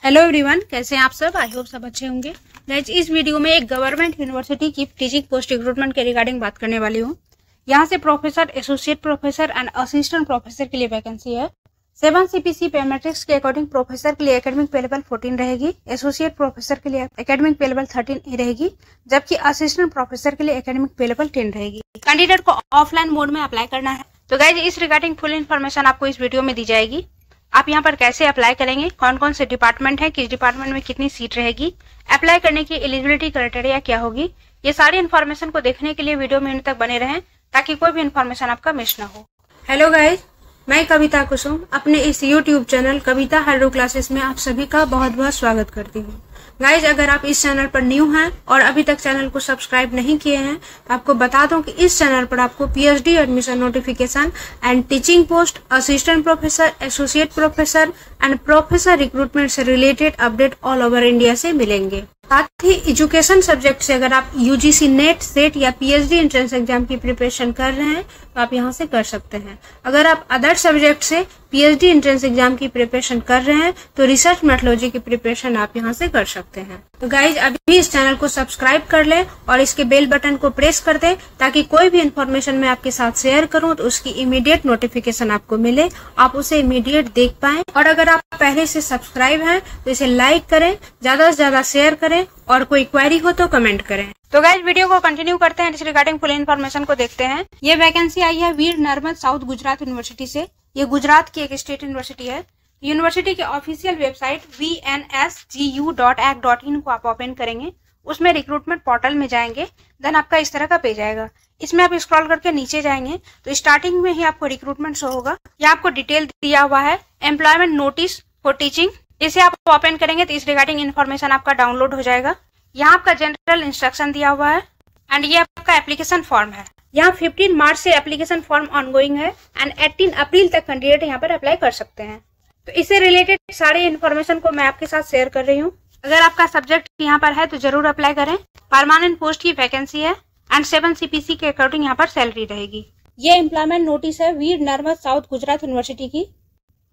Hello everyone, कैसे हैं आप सब। आई होप सब अच्छे होंगे। गाइस, इस वीडियो में एक गवर्नमेंट यूनिवर्सिटी की टीचिंग पोस्ट रिक्रूटमेंट के रिगार्डिंग बात करने वाली हूँ। यहाँ से professor, associate professor and assistant professor के लिए वैकेंसी है। 7 CPC पे मैट्रिक्स के अकॉर्डिंग प्रोफेसर के लिए एकेडमिक पे लेवल 14 रहेगी, एसोसिएट प्रोफेसर के लिए एकेडमिक पे लेवल 13 रहेगी, जबकि असिस्टेंट प्रोफेसर के लिए एकेडमिक पे लेवल 10 रहेगी। कैंडिडेट को ऑफलाइन मोड में अप्लाई करना है। तो गाइस, इस रिगार्डिंग फुल इन्फॉर्मेशन आपको इस वीडियो में दी जाएगी। आप यहाँ पर कैसे अप्लाई करेंगे, कौन कौन से डिपार्टमेंट है, किस डिपार्टमेंट में कितनी सीट रहेगी, अप्लाई करने की एलिजिबिलिटी क्राइटेरिया क्या होगी, ये सारी इन्फॉर्मेशन को देखने के लिए वीडियो में अंत तक बने रहें ताकि कोई भी इन्फॉर्मेशन आपका मिस ना हो। हेलो गाइस, मैं कविता कुसुम अपने इस यूट्यूब चैनल कविता हेलो क्लासेस में आप सभी का बहुत बहुत स्वागत करती हूँ। गाइज, अगर आप इस चैनल पर न्यू हैं और अभी तक चैनल को सब्सक्राइब नहीं किए हैं तो आपको बता दूं कि इस चैनल पर आपको PhD admission notification and teaching post, assistant professor, associate professor and professor recruitment से related update all over India से मिलेंगे। साथ ही एजुकेशन सब्जेक्ट से अगर आप UGC नेट, सेट या PhD एंट्रेंस एग्जाम की प्रिपरेशन कर रहे हैं तो आप यहां से कर सकते हैं। अगर आप अदर सब्जेक्ट से PhD एंट्रेंस एग्जाम की प्रिपरेशन कर रहे हैं तो रिसर्च मेथोडोलॉजी की प्रिपरेशन आप यहां से कर सकते हैं। तो गाइज, अभी इस चैनल को सब्सक्राइब कर लें और इसके बेल बटन को प्रेस कर दें ताकि कोई भी इन्फॉर्मेशन मैं आपके साथ शेयर करूं तो उसकी इमीडिएट नोटिफिकेशन आपको मिले, आप उसे इमीडिएट देख पाएं। और अगर आप पहले से सब्सक्राइब हैं तो इसे लाइक करें, ज्यादा से ज्यादा शेयर करें और कोई क्वेरी हो तो कमेंट करें। तो गाइज, वीडियो को कंटिन्यू करते हैं, इस रिगार्डिंग फुल इन्फॉर्मेशन को देखते हैं। ये वैकेंसी आई है वीर नर्मद साउथ गुजरात यूनिवर्सिटी से। ये गुजरात की एक स्टेट यूनिवर्सिटी है। यूनिवर्सिटी के ऑफिशियल वेबसाइट vnsgu.ac.in को आप ओपन करेंगे, उसमें रिक्रूटमेंट पोर्टल में जाएंगे, देन आपका इस तरह का पेज आएगा। इसमें आप स्क्रॉल करके नीचे जाएंगे तो स्टार्टिंग में ही आपको रिक्रूटमेंट शो होगा। यहाँ आपको डिटेल दिया हुआ है, एम्प्लॉयमेंट नोटिस फॉर टीचिंग। इसे आप ओपन करेंगे तो इस रिगार्डिंग इन्फॉर्मेशन आपका डाउनलोड हो जाएगा। यहाँ आपका जनरल इंस्ट्रक्शन दिया हुआ है एंड ये आपका एप्लीकेशन फॉर्म है। यहाँ 15 मार्च से एप्लीकेशन फॉर्म ऑनगोइंग है एंड 18 अप्रैल तक कैंडिडेट यहाँ पर अप्लाई कर सकते हैं। तो इससे रिलेटेड सारी इन्फॉर्मेशन को मैं आपके साथ शेयर कर रही हूँ। अगर आपका सब्जेक्ट यहाँ पर है तो जरूर अप्लाई करें। परमानेंट पोस्ट की वैकेंसी है एंड 7 CPC के अकॉर्डिंग यहाँ पर सैलरी रहेगी। ये एम्प्लॉयमेंट नोटिस है वीर नर्मद साउथ गुजरात यूनिवर्सिटी की।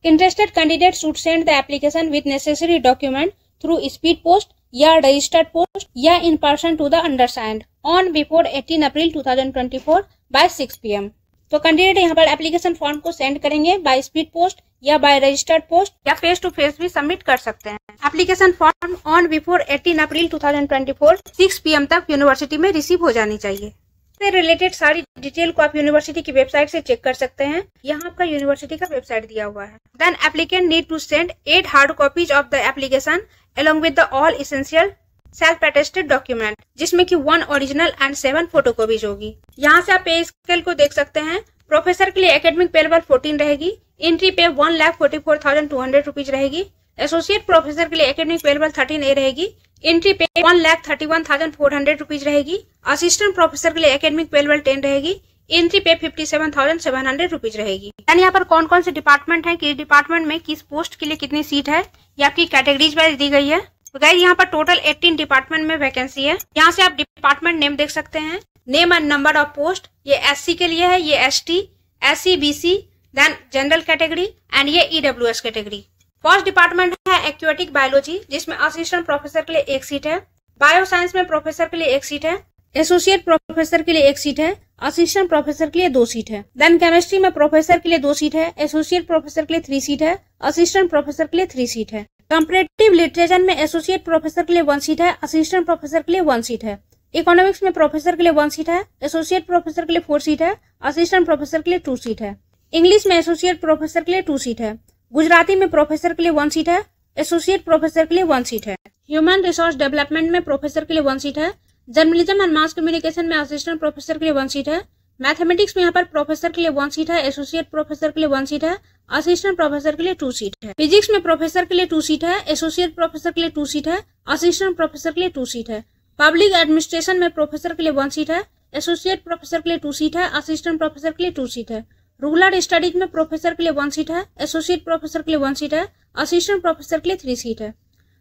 Interested candidate should send the application with necessary document through speed post या रजिस्टर्ड पोस्ट या in person to the undersigned on before 18 April 2024 by 6 PM। तो कैंडिडेट यहाँ पर एप्लीकेशन फॉर्म को send करेंगे by speed post या by registered post या face to face भी सबमिट कर सकते हैं। Application form on before 18 April 2024 6 PM तक यूनिवर्सिटी में रिसीव हो जानी चाहिए। इससे रिलेटेड सारी डिटेल को आप यूनिवर्सिटी की वेबसाइट से चेक कर सकते हैं। यहाँ आपका यूनिवर्सिटी का वेबसाइट दिया हुआ है। Then applicant need to send 8 hard copies of the application along with the all essential self-attested document, जिसमें कि 1 ओरिजिनल एंड 7 फोटोकॉपीज होगी। यहाँ से आप पे स्केल को देख सकते हैं। प्रोफेसर के लिए एकेडमिक पे लेवल 14 रहेगी, एंट्री पे 1,44,200 रुपीज रहेगी। एसोसिएट प्रोफेसर के लिए एकेडमिक पे लेवल 13A रहेगी, एंट्री पे 1,31,400 रुपीज रहेगी। असिस्टेंट प्रोफेसर के लिए एकेडमिक पे लेवल 10 रहेगी, एंट्री पे 57,700 रुपीज रहेगी। यानी यहाँ पर कौन कौन से डिपार्टमेंट है, किस डिपार्टमेंट में किस पोस्ट के लिए कितनी सीट है, ये आपकी कैटेगरीज वाइज दी गई है। तो गाइस, यहाँ पर टोटल 18 डिपार्टमेंट में वैकेंसी है। यहाँ से आप डिपार्टमेंट नेम देख सकते हैं, name and number of post. ये SC के लिए है, ये ST, SC, BC, then general category and ये EWS कैटेगरी। फर्स्ट डिपार्टमेंट है एक्वेटिक बायोलॉजी, जिसमें असिस्टेंट प्रोफेसर के लिए 1 सीट है। बायो साइंस में प्रोफेसर के लिए 1 सीट है, एसोसिएट प्रोफेसर के लिए 1 सीट है, असिस्टेंट प्रोफेसर के लिए 2 सीट है। देन केमिस्ट्री में प्रोफेसर के लिए 2 सीट है, एसोसिएट प्रोफेसर के लिए 3 सीट है, असिस्टेंट प्रोफेसर के लिए 3 सीट है। कंपैरेटिव लिटरेचर में एसोसिएट प्रोफेसर के लिए 1 सीट है, असिस्टेंट प्रोफेसर के लिए 1 सीट है। इकोनॉमिक्स में प्रोफेसर के लिए 1 सीट है, एसोसिएट प्रोफेसर के लिए 4 सीट है, असिस्टेंट प्रोफेसर के लिए 2 सीट है। इंग्लिश में एसोसिएट प्रोफेसर के लिए 2 सीट है। गुजराती में प्रोफेसर के लिए 1 सीट है, एसोसिएट प्रोफेसर के लिए 1 सीट है। ह्यूमन रिसोर्स डेवलपमेंट में प्रोफेसर के लिए 1 सीट है। जर्नलिज्म एंड मास कम्युनिकेशन में असिस्टेंट प्रोफेसर के लिए 1 सीट है। मैथमेटिक्स में यहाँ पर प्रोफेसर के लिए 1 सीट है, एसोसिएट प्रोफेसर के लिए 1 सीट है, असिस्टेंट प्रोफेसर के लिए 2 सीट है। फिजिक्स में प्रोफेसर के लिए 2 सीट है, एसोसिएट प्रोफेसर के लिए 2 सीट है, असिस्टेंट प्रोफेसर के लिए 2 सीट है। पब्लिक एडमिनिस्ट्रेशन में प्रोफेसर के लिए 1 सीट है, एसोसिएट प्रोफेसर के लिए 2 सीट है, असिस्टेंट प्रोफेसर के लिए 2 सीट है। रूरल स्टडीज में प्रोफेसर के लिए 1 सीट है, एसोसिएट प्रोफेसर के लिए 1 सीट है, असिस्टेंट प्रोफेसर के लिए 3 सीट है।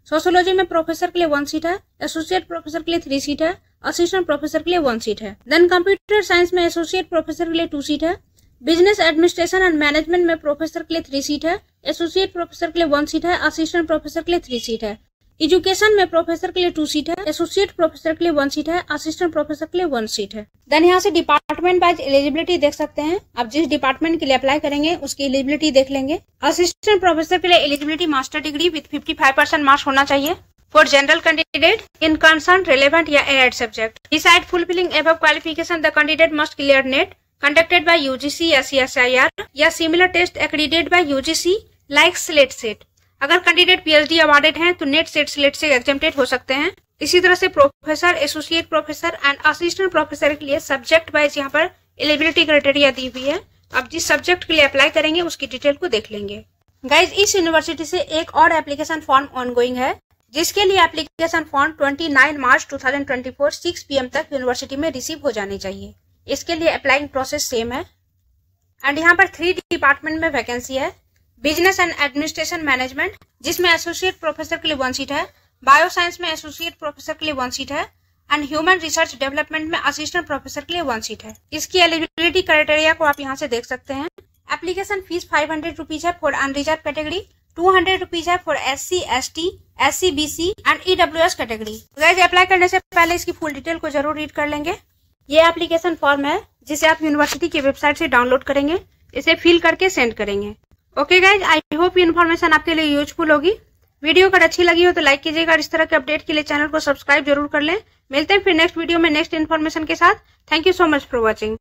सोशियोलॉजी में प्रोफेसर के लिए 1 सीट है, एसोसिएट प्रोफेसर के लिए 3 सीट है, असिस्टेंट प्रोफेसर के लिए 1 सीट है। देन कंप्यूटर साइंस में एसोसिएट प्रोफेसर के लिए 2 सीट है। बिजनेस एडमिनिस्ट्रेशन एंड मैनेजमेंट में प्रोफेसर के लिए 3 सीट है, एसोसिएट प्रोफेसर के लिए 1 सीट है, असिस्टेंट प्रोफेसर के लिए 3 सीट है। एजुकेशन में प्रोफेसर के लिए 2 सीट है, एसोसिएट प्रोफेसर के लिए 1 सीट है, असिस्टेंट प्रोफेसर के लिए 1 सीट है। देन यहाँ से डिपार्टमेंट वाइज एलिजिबिलिटी देख सकते हैं। आप जिस डिपार्टमेंट के लिए अप्लाई करेंगे उसकी एलिजिबिलिटी देख लेंगे। असिस्टेंट प्रोफेसर के लिए eligibility master degree with 55% marks होना चाहिए for general candidate in concern relevant या एड subject. Besides fulfilling above qualification, the candidate must clear NET conducted by UGC या CSIR या similar test accredited by UGC like SLAT set. अगर candidate PhD awarded हैं तो net set slate से exempted हो सकते हैं। इसी तरह से professor, associate professor and assistant professor के लिए सब्जेक्ट वाइज यहाँ पर एलिजिबिलिटी क्राइटेरिया दी हुई है। आप जिस सब्जेक्ट के लिए अप्लाई करेंगे उसकी डिटेल को देख लेंगे। गाइज, इस यूनिवर्सिटी से एक और एप्लीकेशन फॉर्म ऑनगोइंग है, जिसके लिए एप्लीकेशन फॉर्म 29 मार्च 2024 6 PM तक यूनिवर्सिटी में रिसीव हो जाने चाहिए। इसके लिए अप्लाइंग प्रोसेस सेम है एंड यहाँ पर 3 डिपार्टमेंट में वैकेंसी है। बिजनेस एंड एडमिनिस्ट्रेशन मैनेजमेंट, जिसमें एसोसिएट प्रोफेसर के लिए 1 सीट है, बायोसाइंस में एसोसिएट प्रोफेसर के लिए 1 सीट है एंड ह्यूमन रिसर्च डेवलपमेंट में असिस्टेंट प्रोफेसर के लिए 1 सीट है। इसकी एलिजिबिलिटी क्राइटेरिया को आप यहाँ से देख सकते हैं। एप्लीकेशन फीस 500 रुपीज है फॉर अनरिजर्व कैटेगरी, 200 रुपीज है for SC, ST, SC, BC and EWS category. Guys, apply करने से पहले इसकी फुल डिटेल को जरूर रीड कर लेंगे। ये एप्लीकेशन फॉर्म है जिसे आप यूनिवर्सिटी की वेबसाइट से डाउनलोड करेंगे, इसे फिल करके सेंड करेंगे। ओके गाइज, आई होप ये इन्फॉर्मेशन आपके लिए यूजफुल होगी। वीडियो अगर अच्छी लगी हो तो लाइक कीजिएगा और इस तरह के अपडेट के लिए चैनल को सब्सक्राइब जरूर कर लें। मिलते हैं फिर नेक्स्ट वीडियो में नेक्स्ट इन्फॉर्मेशन के साथ। Thank you so much for watching.